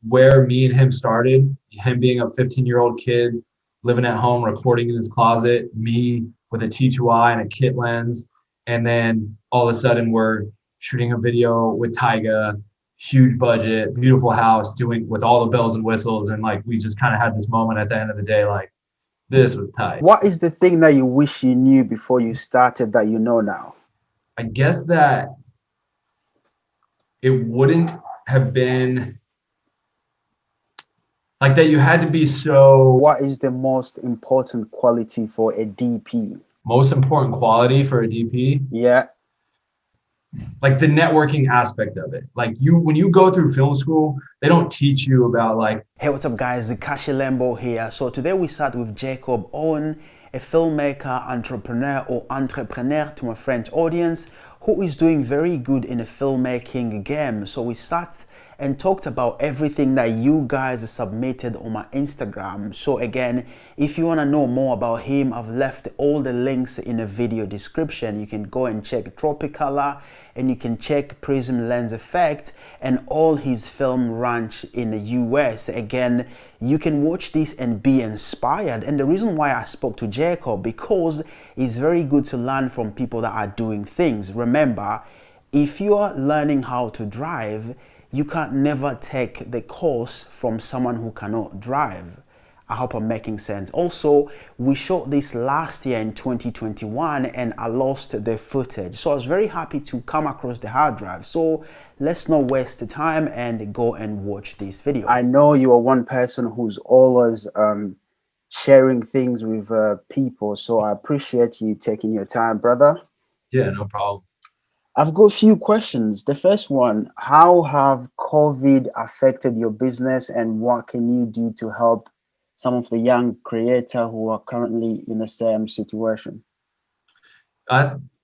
where me and him started, him being a 15-year-old kid living at home, recording in his closet, me with a T2i and a kit lens. And then all of a sudden we're shooting a video with Tyga, huge budget, beautiful house, doing with all the bells and whistles. And like, we just kind of had this moment at the end of the day, like, this was tight. What is the thing that you wish you knew before you started that you know now? I guess that it wouldn't have been like that. You had to be so. What is the most important quality for a DP? Most important quality for a DP? Yeah. Like the networking aspect of it. Like when you go through film school, they don't teach you about like. Hey, what's up guys, Kashi Lembo here. So today we start with Jakob Owens, a filmmaker, entrepreneur or entrepreneur to my French audience, who is doing very good in the filmmaking game. So we sat and talked about everything that you guys submitted on my Instagram. So again, if you want to know more about him, I've left all the links in the video description. You can go and check Tropicolor, and you can check Prism Lens Fx and all his film ranch in the US. Again, you can watch this and be inspired. And the reason why I spoke to Jakob, because it's very good to learn from people that are doing things. Remember, if you are learning how to drive, you can never take the course from someone who cannot drive. I hope I'm making sense. Also, we shot this last year in 2021 and I lost the footage. So I was very happy to come across the hard drive. So let's not waste the time and go and watch this video. I know you are one person who's always sharing things with people. So I appreciate you taking your time, brother. Yeah, no problem. I've got a few questions. The first one, how have COVID affected your business and what can you do to help some of the young creators who are currently in the same situation?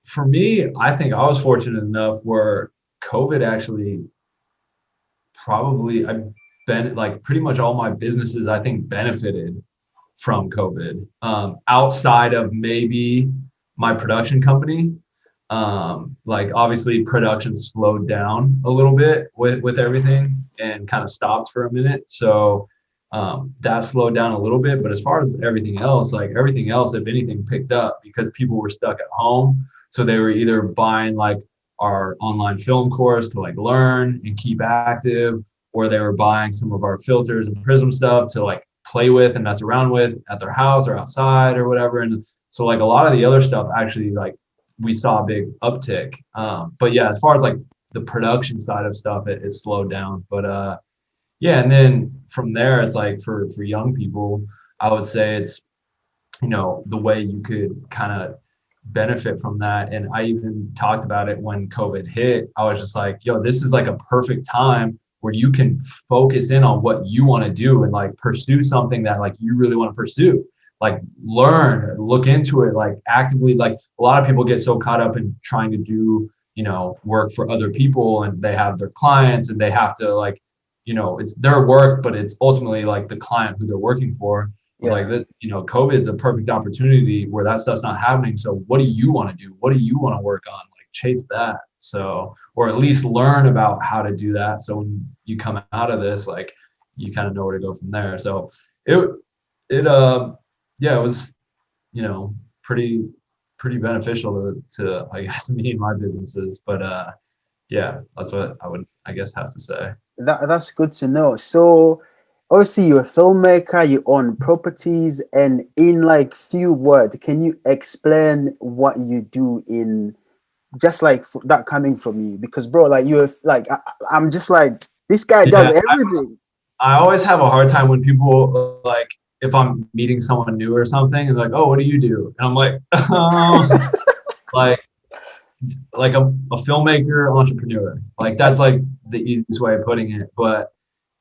For me, I think I was fortunate enough where COVID actually I've been like pretty much all my businesses, I think, benefited from COVID. Outside of maybe my production company, like obviously production slowed down a little bit with everything and kind of stopped for a minute. So that slowed down a little bit, but as far as everything else, if anything, picked up because people were stuck at home. So they were either buying like our online film course to like learn and keep active, or they were buying some of our filters and Prism stuff to like play with and mess around with at their house or outside or whatever. And so like a lot of the other stuff actually like we saw a big uptick. But yeah, as far as like the production side of stuff, it slowed down. But yeah, and then from there, it's like for young people, I would say it's, the way you could kind of benefit from that. And I even talked about it when COVID hit. I was just like, yo, this is like a perfect time where you can focus in on what you want to do and like pursue something that like you really want to pursue. Like learn, look into it, like actively. Like a lot of people get so caught up in trying to do, work for other people, and they have their clients and they have to like, it's their work, but it's ultimately like the client who they're working for. Yeah. Like that, COVID's a perfect opportunity where that stuff's not happening. So what do you want to do? What do you want to work on? Like chase that. So, or at least learn about how to do that. So when you come out of this, like you kind of know where to go from there. So yeah, it was, pretty beneficial to I guess me and my businesses. But yeah, that's what I would, I guess, have to say. That's good to know. So obviously you're a filmmaker, you own properties, and in like few words, can you explain what you do in just like that coming from you? Because bro, like you're like I'm just like, this guy does everything. I always have a hard time when people like, if I'm meeting someone new or something and like, oh, what do you do? And I'm like, like a filmmaker, entrepreneur. Like that's like the easiest way of putting it. But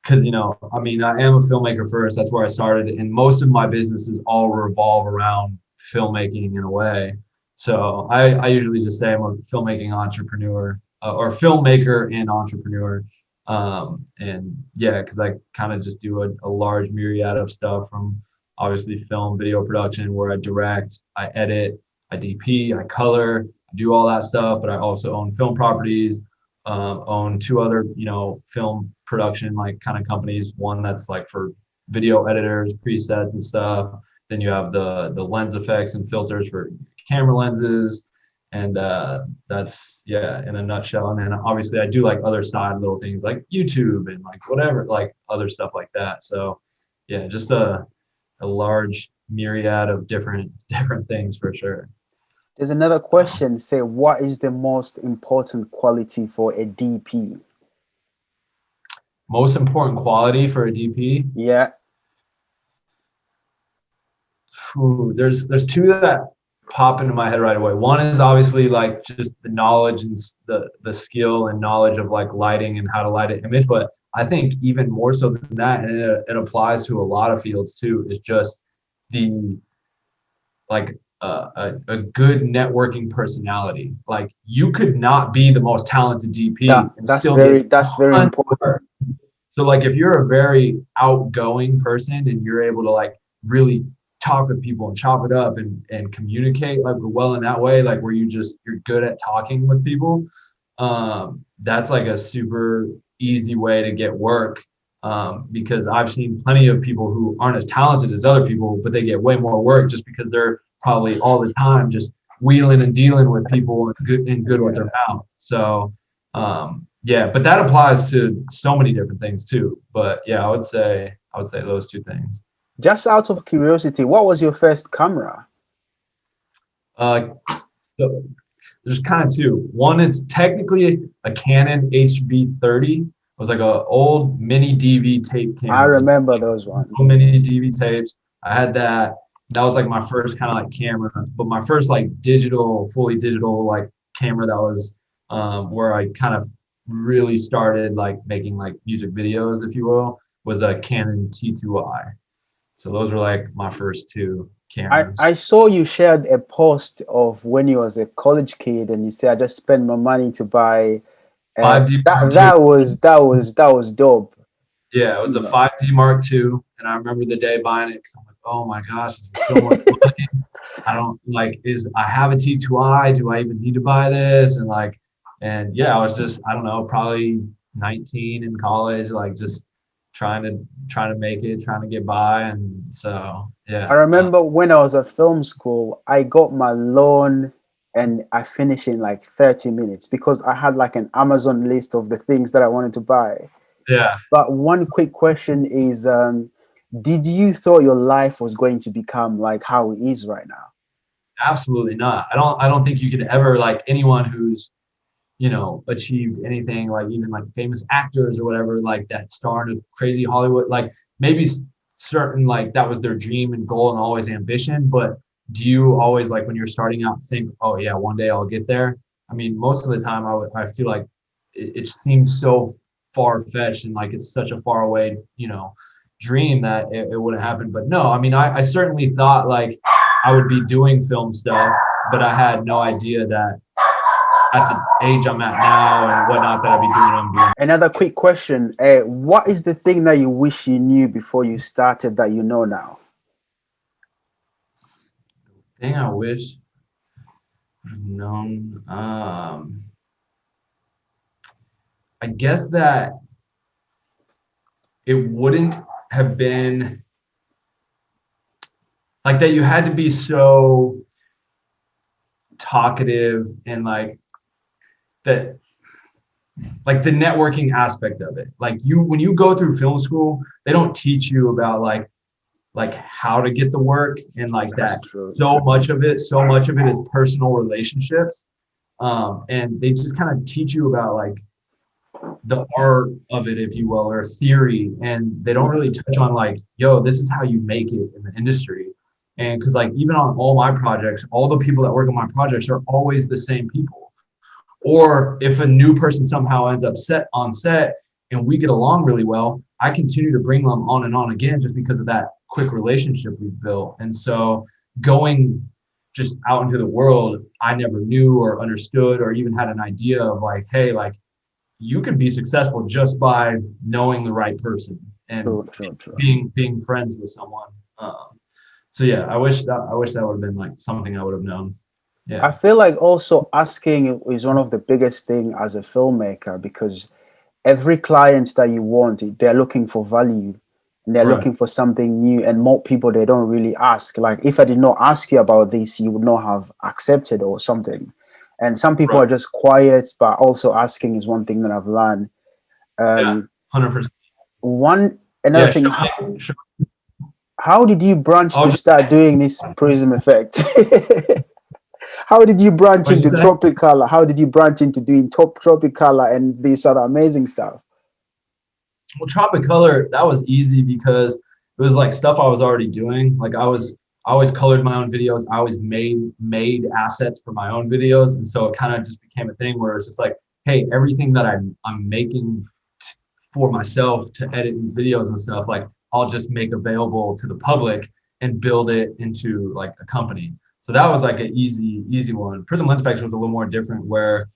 because, I am a filmmaker first. That's where I started. And most of my businesses all revolve around filmmaking in a way. So I usually just say I'm a filmmaking entrepreneur or filmmaker and entrepreneur. And yeah, because I kind of just do a large myriad of stuff, from obviously film, video production, where I direct, I edit, I DP, I color, I do all that stuff. But I also own film properties, own two other, film production like kind of companies. One that's like for video editors, presets and stuff. Then you have the lens effects and filters for camera lenses. And that's, yeah, in a nutshell. And then obviously I do like other side little things like YouTube and like whatever, like other stuff like that. So yeah, just a large myriad of different things for sure. There's another question. Say, what is the most important quality for a DP? Most important quality for a DP? Yeah. There's two that pop into my head right away. One is obviously like just the knowledge and the skill and knowledge of like lighting and how to light an image. But I think even more so than that, and it applies to a lot of fields too, is just the like a good networking personality. Like you could not be the most talented DP and That's still very get that's very important. so like if you're a very outgoing person and you're able to like really talk with people and chop it up and communicate like well in that way, like where you're good at talking with people, that's like a super easy way to get work. Because I've seen plenty of people who aren't as talented as other people, but they get way more work just because they're probably all the time just wheeling and dealing with people and good with their mouth. So yeah, but that applies to so many different things too. But yeah, I would say those two things. Just out of curiosity, what was your first camera? So there's kind of two. One, it's technically a Canon HB30. It was like a old mini DV tape camera. I remember those ones. Mini DV tapes. I had that. That was like my first kind of like camera. But my first like fully digital like camera that was where I kind of really started like making like music videos, if you will, was a Canon T2i. So those were like my first two cameras. I saw you shared a post of when you was a college kid, and you said, "I just spent my money to buy." 5D Mark That II. was dope. Yeah, it was a 5D Mark II, and I remember the day buying it because I'm like, oh my gosh, this is so much money. I don't like I have a T2i. Do I even need to buy this? And yeah, I was just, I don't know, probably 19 in college, like just trying to make it, trying to get by. And so yeah. I remember when I was at film school, I got my loan and I finished in like 30 minutes because I had like an Amazon list of the things that I wanted to buy. Yeah. But one quick question is, did you thought your life was going to become like how it is right now? Absolutely not. I don't think you could ever, like anyone who's, achieved anything, like even like famous actors or whatever, like that star in a crazy Hollywood, like maybe certain, like that was their dream and goal and always ambition. But do you always, like when you're starting out, think, oh yeah, one day I'll get there? I mean, most of the time I feel like it seems so far-fetched and like it's such a far away, dream that it wouldn't happen. But no, I mean, I certainly thought like I would be doing film stuff, but I had no idea that at the age I'm at now and whatnot that I'd be doing what I'm doing. Another quick question. What is the thing that you wish you knew before you started that you know now? Thing I wish I'd known. I guess that it wouldn't have been like that. You had to be so talkative and like that, like the networking aspect of it. Like when you go through film school, they don't teach you about like how to get the work and like that. True. So much of it is personal relationships. And they just kind of teach you about like the art of it, if you will, or theory. And they don't really touch on like, yo, this is how you make it in the industry. And because like even on all my projects, all the people that work on my projects are always the same people. Or if a new person somehow ends up on set and we get along really well, I continue to bring them on and on again just because of that quick relationship we've built. And so going just out into the world, I never knew or understood or even had an idea of like, hey, like you can be successful just by knowing the right person and True. being friends with someone. So yeah, I wish that would have been like something I would have known. I Yeah, feel like also asking is one of the biggest thing as a filmmaker, because every client that you want, they're looking for value and they're right, looking for something new. And more people, they don't really ask. Like, if I did not ask you about this, you would not have accepted or something. And some people right. are just quiet, but also asking is one thing that I've learned. Yeah, Um, 100%. one another Yeah, thing. showing. How did you branch I'll to just, start doing this Prism effect? How did you branch what'd into you say? Tropicolor? How did you branch into doing top Tropicolor and this other amazing stuff? Well, Tropic Color, that was easy because it was like stuff I was already doing. Like I always colored my own videos. I always made assets for my own videos, and so it kind of just became a thing where it's just like, hey, everything that I'm making for myself to edit these videos and stuff, like I'll just make available to the public and build it into like a company. So that was like an easy one. Prism Lens Fx was a little more different, where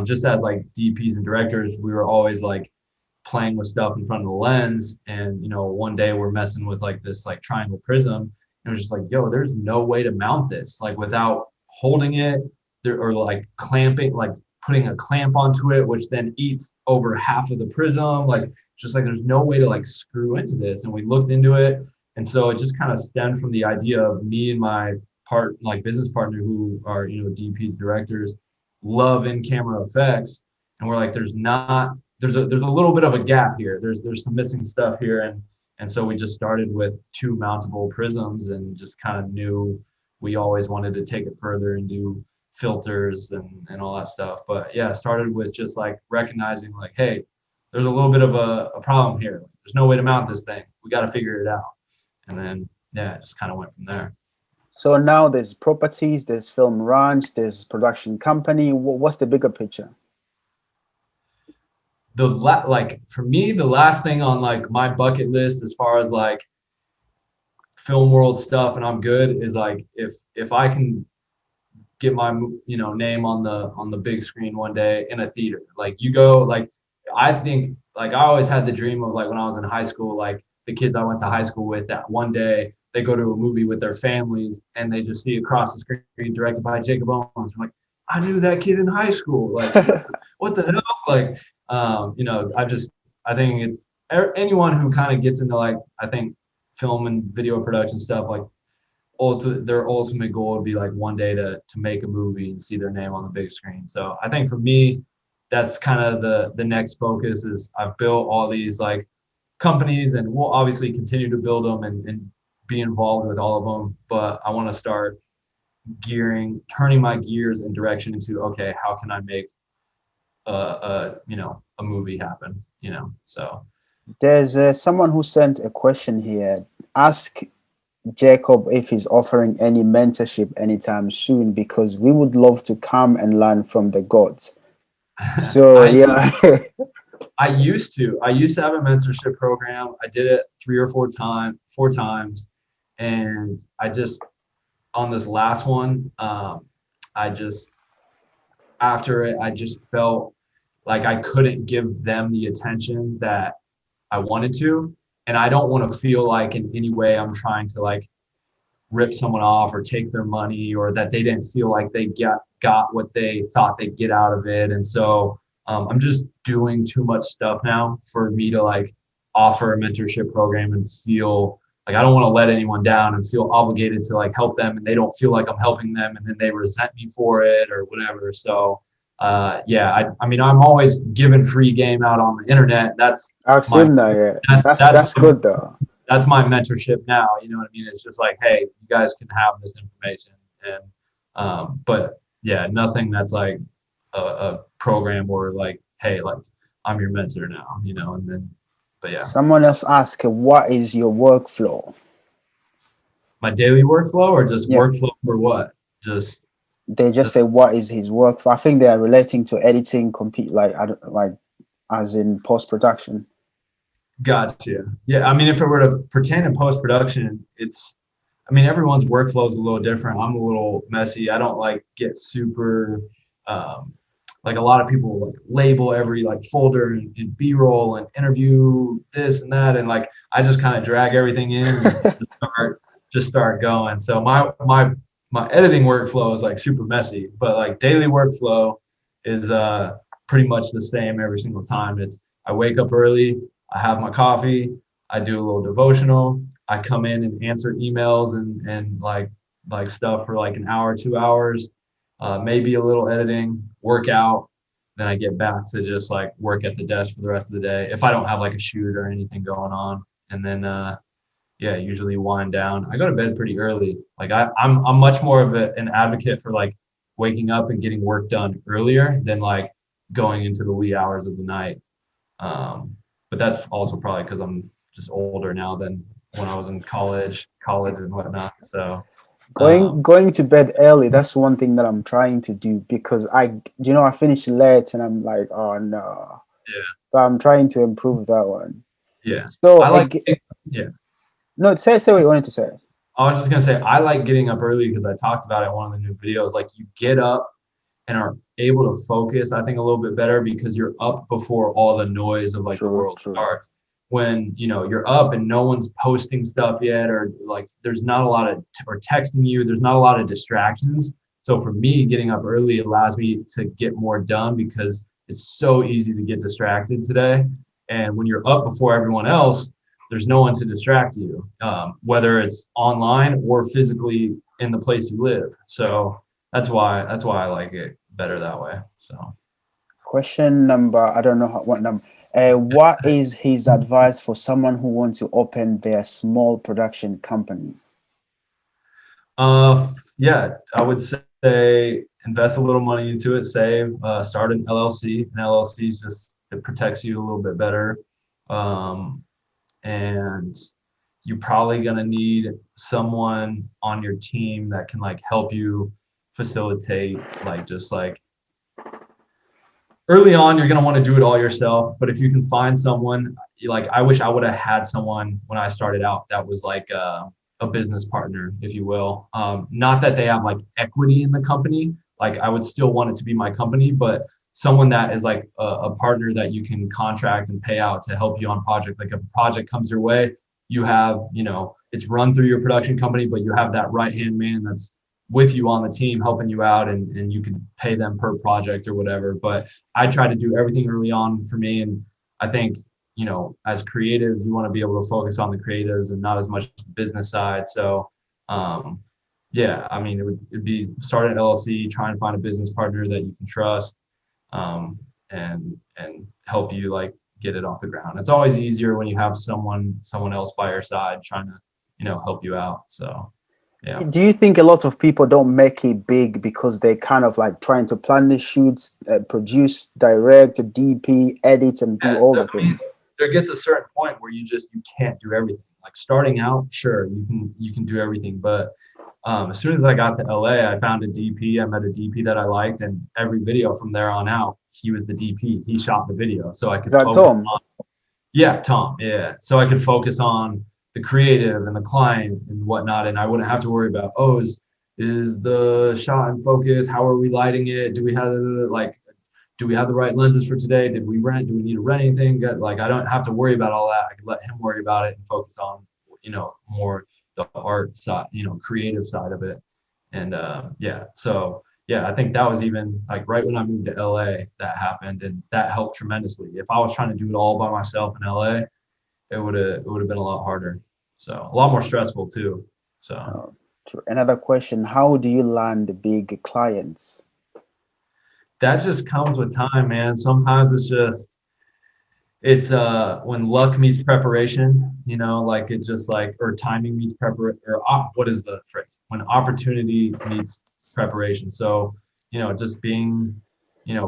just as like DPs and directors, we were always like playing with stuff in front of the lens. And one day we're messing with like this like triangle prism, and it was just like, yo, there's no way to mount this like without holding it there, or like clamping, like putting a clamp onto it, which then eats over half of the prism. Like, just like there's no way to like screw into this. And we looked into it, and so it just kind of stemmed from the idea of me and my business partner, who are DPs, directors, love in camera effects, and we're like, there's a little bit of a gap here. There's some missing stuff here, and so we just started with two mountable prisms, and just kind of knew we always wanted to take it further and do filters and all that stuff. But yeah, started with just like recognizing like, hey, there's a little bit of a problem here. There's no way to mount this thing. We got to figure it out. And then yeah, it just kind of went from there. So now there's properties, there's film ranch, there's production company. What's the bigger picture? Like for me, the last thing on like my bucket list as far as like film world stuff and I'm good is like, if I can get my name on the big screen one day in a theater. Like, you go, like, I think like I always had the dream of like when I was in high school, like the kids I went to high school with, that one day they go to a movie with their families and they just see across the screen directed by Jakob Owens. I'm like, I knew that kid in high school. Like, what the hell? Like, I think it's anyone who kind of gets into like, I think film and video production stuff, like their ultimate goal would be like one day to make a movie and see their name on the big screen. So I think for me, that's kind of the next focus. Is I've built all these like companies, and we'll obviously continue to build them and be involved with all of them. But I want to start turning my gears in direction into, okay, how can I make a movie happen? So There's someone who sent a question here. Ask Jakob if he's offering any mentorship anytime soon, because we would love to come and learn from the gods. So I yeah. I used to have a mentorship program. I did it four times, and I just, on this last one, I just, after it, I just felt like I couldn't give them the attention that I wanted to, and I don't want to feel like in any way I'm trying to like rip someone off or take their money, or that they didn't feel like they got what they thought they'd get out of it. And so I'm just doing too much stuff now for me to like offer a mentorship program and feel like I don't want to let anyone down and feel obligated to like help them, and they don't feel like I'm helping them and then they resent me for it or whatever. So yeah, I mean, I'm always giving free game out on the internet. I've My seen that. Yeah, that's that's good though. that's my mentorship now. You know what I mean? It's just like, hey, you guys can have this information. And but yeah, nothing that's like a program or like, hey, like I'm your mentor now, and then, but yeah, Someone else asked, what is your workflow? my daily workflow, or just Yeah, workflow for what? Just, they just just say what is his workflow. I think they are relating to editing, compete, like I don't like, as in post production. gotcha. Yeah. I mean, if it were to pertain to post-production, I mean, everyone's workflow is a little different. I'm a little messy. I don't like get super, like a lot of people like label every like folder and B-roll and interview this and that, and like I just kind of drag everything in and just start going. So my my editing workflow is like super messy, but like daily workflow is pretty much the same every single time. It's I wake up early, I have my coffee, I do a little devotional, I come in and answer emails and like stuff for like an hour, 2 hours, maybe a little editing, workout. Then I get back to just like work at the desk for the rest of the day if I don't have like a shoot or anything going on. And then yeah, usually wind down. I go to bed pretty early. Like I'm much more of an advocate for like waking up and getting work done earlier than like going into the wee hours of the night. But that's also probably because I'm just older now than when I was in college and whatnot. So Going to bed early, that's one thing that I'm trying to do, because I finish late and I'm like, oh no. yeah, But I'm trying to improve that one. yeah. So I like yeah. no, say what you wanted to say. I was just gonna say I like getting up early because I talked about it in one of the new videos. Like you get up and are able to focus, I think, a little bit better because you're up before all the noise of like the True, world true. starts. When you're up and no one's posting stuff yet, or like there's not a lot of or texting you, there's not a lot of distractions. So for me, getting up early allows me to get more done because it's so easy to get distracted today. And when you're up before everyone else, there's no one to distract you, whether it's online or physically in the place you live. So that's why I like it better that way. So Question number, I don't know what number. What is his advice for someone who wants to open their small production company? yeah, I would say invest a little money into it, save, start an LLC. An LLC is just it protects you a little bit better. And you're probably gonna need someone on your team that can like help you facilitate like just like early on, you're going to want to do it all yourself. But if you can find someone, like I wish I would have had someone when I started out that was like a business partner, if you will. Not that they have like equity in the company. Like I would still want it to be my company, but someone that is like a partner that you can contract and pay out to help you on project. Like if a project comes your way, you have, it's run through your production company, but you have that right-hand man that's with you on the team helping you out and you can pay them per project or whatever. But I try to do everything early on for me. And I think, as creatives, you want to be able to focus on the creatives and not as much the business side. So, yeah, I mean, it'd be start an LLC, try and find a business partner that you can trust, and help you like get it off the ground. It's always easier when you have someone else by your side trying to, help you out. So, yeah. Do you think a lot of people don't make it big because they kind of like trying to plan the shoots, produce, direct, DP, edit, and do all the things? There gets a certain point where you can't do everything. Like starting out, sure, you can do everything, but as soon as I got to LA, I found a DP. I met a DP that I liked, and every video from there on out, he was the DP. He shot the video, so I could. Is that Tom? Yeah, Tom. Yeah, so I could focus on the creative and the client and whatnot, and I wouldn't have to worry about is the shot in focus? How are we lighting it? Do we have the right lenses for today? Do we need to rent anything? Like I don't have to worry about all that. I can let him worry about it and focus on more the art side, creative side of it. And yeah, so yeah, I think that was even like right when I moved to LA that happened, and that helped tremendously. If I was trying to do it all by myself in LA, it would have been a lot harder. So a lot more stressful too. So another question: how do you land big clients? That just comes with time, man. Sometimes it's when luck meets preparation, like it just like, or timing meets preparation, or what is the phrase? When opportunity meets preparation. So, just being,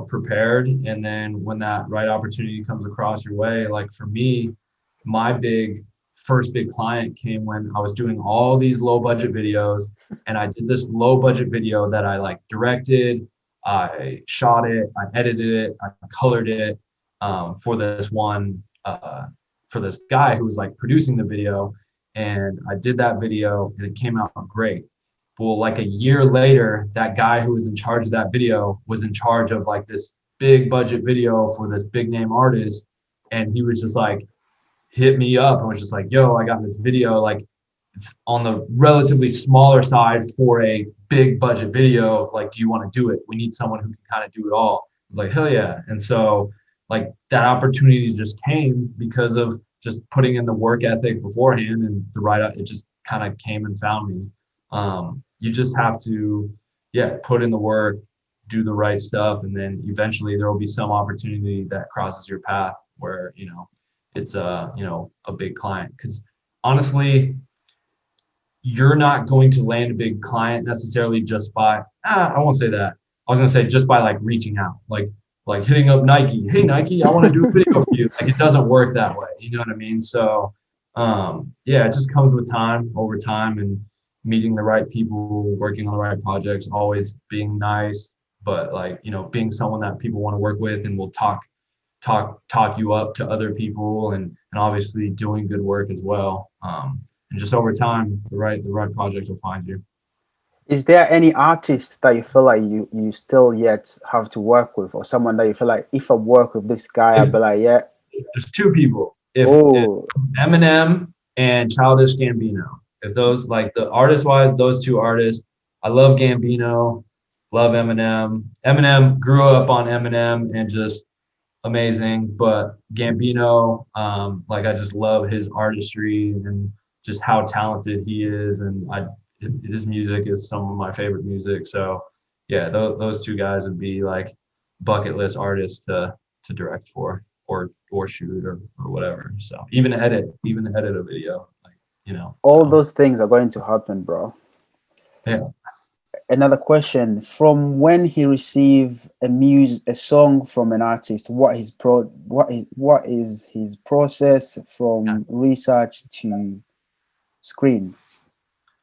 prepared. And then when that right opportunity comes across your way, like for me, my first big client came when I was doing all these low budget videos, and I did this low budget video that I like directed, I shot it, I edited it, I colored it, for this guy who was like producing the video. And I did that video and it came out great. Well, like a year later, that guy who was in charge of that video was in charge of like this big budget video for this big name artist. And he was just like, hit me up and was just like, yo, I got this video. Like, it's on the relatively smaller side for a big budget video. Like, do you want to do it? We need someone who can kind of do it all. It's like, hell yeah. And so like that opportunity just came because of just putting in the work ethic beforehand, and it just kind of came and found me. You just have to, yeah, put in the work, do the right stuff, and then eventually there will be some opportunity that crosses your path where, you know, it's a big client. Because honestly, you're not going to land a big client necessarily just by, I won't say that. I was gonna say just by like reaching out, like hitting up Nike. Hey Nike, I want to do a video for you. Like, it doesn't work that way. You know what I mean? So yeah, it just comes with time, over time, and meeting the right people, working on the right projects, always being nice, but like, you know, being someone that people want to work with and will talk you up to other people, and obviously doing good work as well. And just over time, the right project will find you. Is there any artist that you feel like you still yet have to work with, or someone that you feel like, if I work with this guy, I'll be like, yeah? There's two people. If Oh, Eminem and Childish Gambino, if those, like, the artist wise, those two artists, I love Gambino, love Eminem. Eminem, grew up on Eminem and just amazing, but Gambino, like, I just love his artistry and just how talented he is, and his music is some of my favorite music. So yeah, those two guys would be like bucket list artists to direct for, or shoot, or whatever. So even edit a video, like, you know. all So those things are going to happen, bro. yeah. Another question: from when he received a song from an artist, what is his process from research to screen?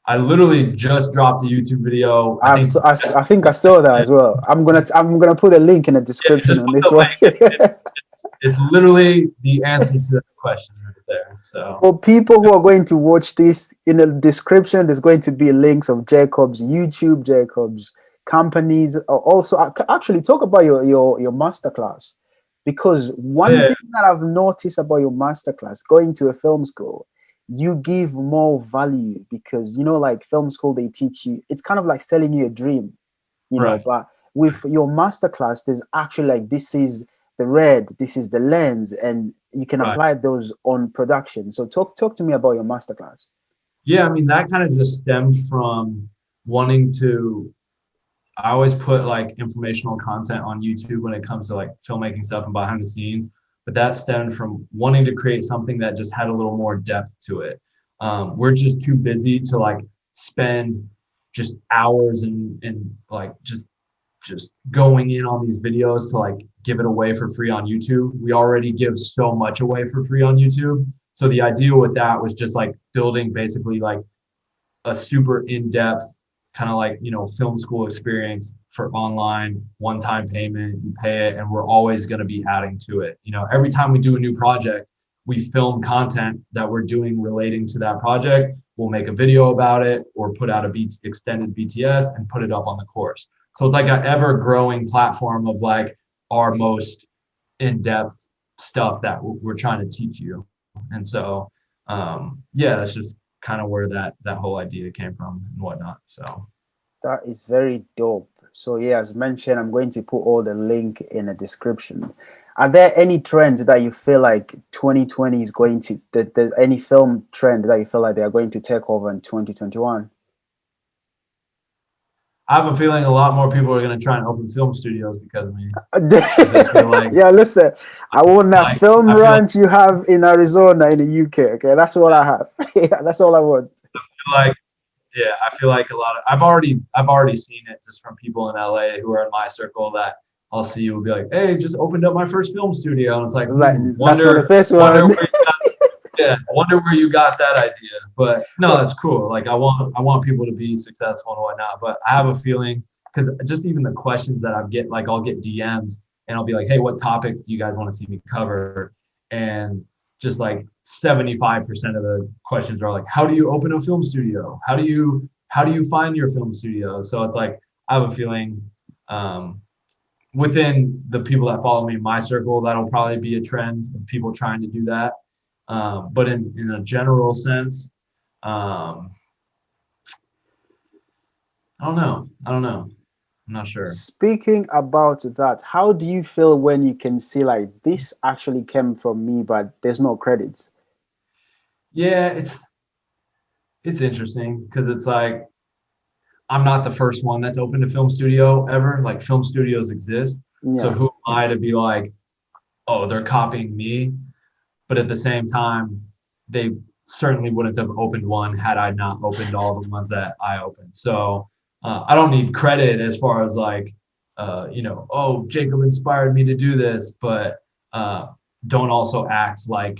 I literally just dropped a YouTube video. I think I think I saw that as well. I'm gonna put a link in the yeah, description just on put this the one. link. It's literally the answer to that question right there. So For people who are going to watch this, in the description, there's going to be links of Jacob's YouTube, Jacob's companies. Also, actually talk about your masterclass, because one yeah, thing that I've noticed about your masterclass, going to a film school, you give more value, because, you know, like film school, they teach you, it's kind of like selling you a dream, you know, right, but with your masterclass, there's actually like, this is the red, this is the lens, and you can right. apply those on production. So talk to me about your masterclass. Yeah, I mean, that kind of just stemmed from wanting to, I always put like informational content on YouTube when it comes to like filmmaking stuff and behind the scenes, but that stemmed from wanting to create something that just had a little more depth to it. We're just too busy to like spend just hours and like just going in on these videos to like give it away for free on YouTube. We already give so much away for free on YouTube. So the idea with that was just like building basically like a super in-depth kind of like, you know, film school experience for online, one-time payment. You pay it, and we're always going to be adding to it. You know, every time we do a new project, we film content that we're doing relating to that project. We'll make a video about it, or put out a extended BTS and put it up on the course. So it's like an ever-growing platform of like our most in-depth stuff that we're trying to teach you. And so yeah, that's just kind of where that whole idea came from and whatnot. So That is very dope. So yeah, as mentioned, I'm going to put all the link in the description. Are there any trends that you feel like 2020 is going to, that there's any film trend that you feel like they are going to take over in 2021? I have a feeling a lot more people are going to try and open film studios because of me. I just feel like, Yeah, listen, I want that film I feel ranch you have in Arizona in the UK. Okay, that's all I have. Yeah, that's all I want. like, yeah, I feel like a lot of, I've already seen it just from people in LA who are in my circle that I'll see will be like, hey, just opened up my first film studio. And it's like, It's like, that's not the wonder first wonder one. where yeah, I wonder where you got that idea. But no, that's cool. Like, I want people to be successful and whatnot. But I have a feeling, because just even the questions that I get, like, I'll get DMs and I'll be like, hey, what topic do you guys want to see me cover? And just like 75% of the questions are like, how do you open a film studio? How do you find your film studio? So it's like, I have a feeling within the people that follow me in my circle, that'll probably be a trend of people trying to do that. But in a general sense, Um, I don't know. I'm not sure. Speaking about that, how do you feel when you can see like this actually came from me, but there's no credits? Yeah, it's interesting because it's like I'm not the first one that's opened a film studio ever. Like film studios exist. So Yeah, who am I to be like, oh, they're copying me? But at the same time, they certainly wouldn't have opened one had I not opened all the ones that I opened. So I don't need credit as far as like, oh, Jacob inspired me to do this, but uh, don't also act like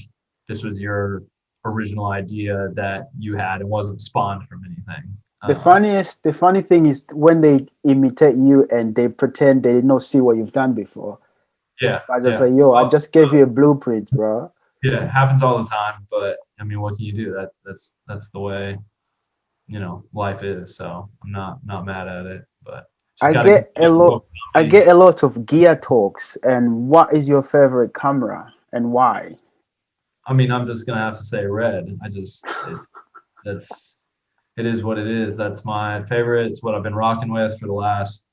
this was your original idea that you had and wasn't spawned from anything. the funny thing is when they imitate you and they pretend they did not see what you've done before. Yeah, I just yeah. like, yo, I Well, just gave you a blueprint, bro. yeah, it happens all the time, but I mean, what can you do? That's the way, life is. So I'm not mad at it, but just I got to get a continue to lot. focus I on me. get a lot of gear talks. And what is your favorite camera and why? I mean, I'm just gonna have to say red. That's it is what it is. That's my favorite. It's what I've been rocking with for the last,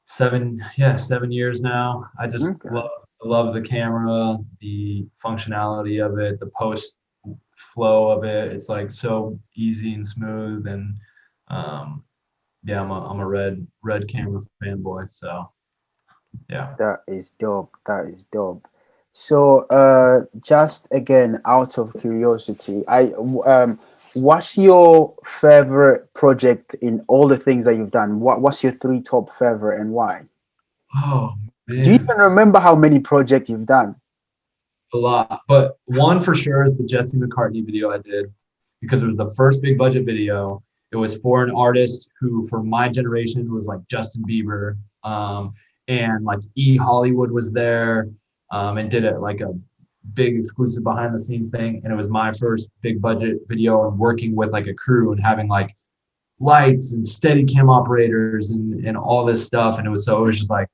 7 years now. I just Okay. love the camera, the functionality of it, the post flow of it. It's like so easy and smooth, and um, yeah, I'm a red camera fanboy. So yeah. That is dope. That is dope. So, just again, out of curiosity, what's your favorite project in all the things that you've done? What's your three top favorite and why? Oh Do you man, even remember how many projects you've done? a lot. But one for sure is the Jesse McCartney video I did because it was the first big budget video. It was for an artist who, for my generation, was like Justin Bieber, and like E Hollywood was there, and did it like a big exclusive behind the scenes thing. And it was my first big budget video and working with like a crew and having like lights and steady cam operators and all this stuff. And it was just like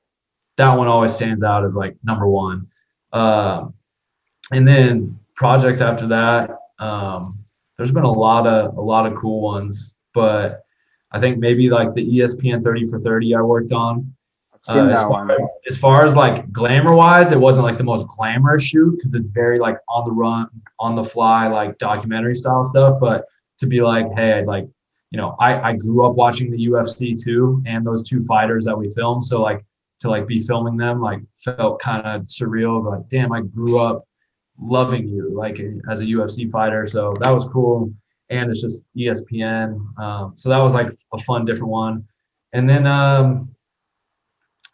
that one always stands out as like number one. Uh, and then projects after that, there's been a lot of cool ones, but I think maybe like the ESPN 30 for 30 I worked on. I've seen As that far one. as far as like glamour wise, it wasn't like the most glamorous shoot because it's very like on the run, on the fly, like documentary style stuff. But to be like, hey, like, I grew up watching the UFC too, and those two fighters that we filmed. So like to like be filming them like felt kind of surreal. Like, damn, I grew up loving you like as a UFC fighter. So that was cool. And it's just ESPN. So that was like a fun, different one. And then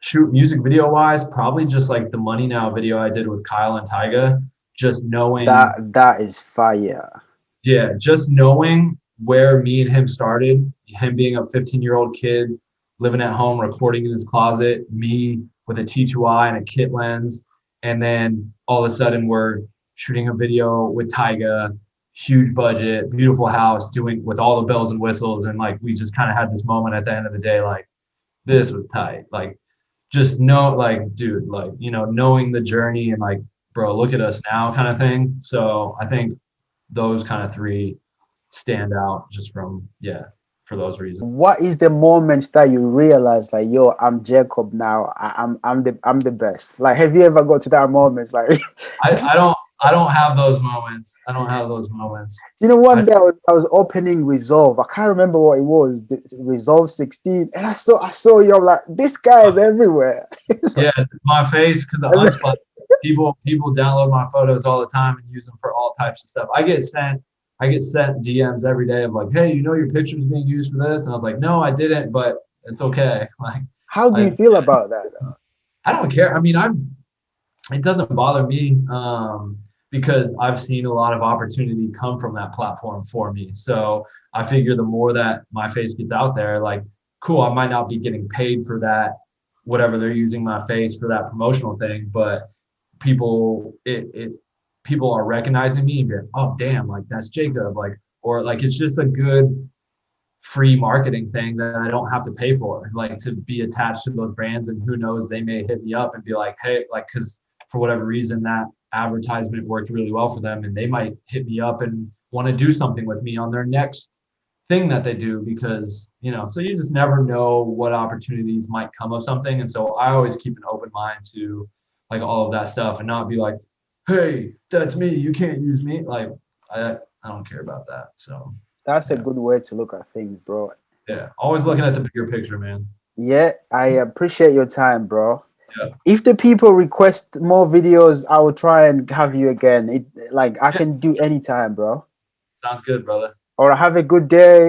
shoot music video wise, probably just like the Money Now video I did with Kyle and Tyga. Just knowing, That is fire. yeah, just knowing where me and him started, him being a 15-year-old kid living at home, recording in his closet, me with a T2i and a kit lens. And then all of a sudden we're shooting a video with Tyga, huge budget, beautiful house, doing with all the bells and whistles. And like, we just kind of had this moment at the end of the day, like, this was tight. Like, just know, like, dude, like, knowing the journey and like, bro, look at us now kind of thing. So I think those kind of three stand out just from, yeah, for those reasons. What is the moment that you realize like, yo, I'm Jacob now. I'm the best. Like, have you ever got to that moment? Like, I don't have those moments. I don't have those moments. you know, I one day I was opening Resolve. I can't remember what it was. Resolve 16, and I saw you. I'm like, this guy is everywhere. Yeah, my face because of Unsplash. People download my photos all the time and use them for all types of stuff. I get sent DMs every day of like, hey, your picture's being used for this, and I was like, no, I didn't, but it's okay. Like, How do you I feel about that? I don't care. I mean, it doesn't bother me because I've seen a lot of opportunity come from that platform for me. So I figure the more that my face gets out there, like, cool, I might not be getting paid for that, whatever they're using my face for that promotional thing, but people are recognizing me and being, oh damn, like that's Jacob, like, or like it's just a good free marketing thing that I don't have to pay for, like to be attached to those brands. And who knows, they may hit me up and be like, hey, like, because for whatever reason that advertisement worked really well for them and they might hit me up and want to do something with me on their next thing that they do, because, you know, so you just never know what opportunities might come of something. And so I always keep an open mind to like all of that stuff, and not be like, hey, that's me, you can't use me. Like I don't care about that. So That's a yeah. good way to look at things, bro. Yeah, always looking at the bigger picture, man. Yeah, I appreciate your time, bro. Yeah. If the people request more videos, I will try and have you again. It like I Yeah. can do anytime, bro. Sounds good, brother. Or have a good day.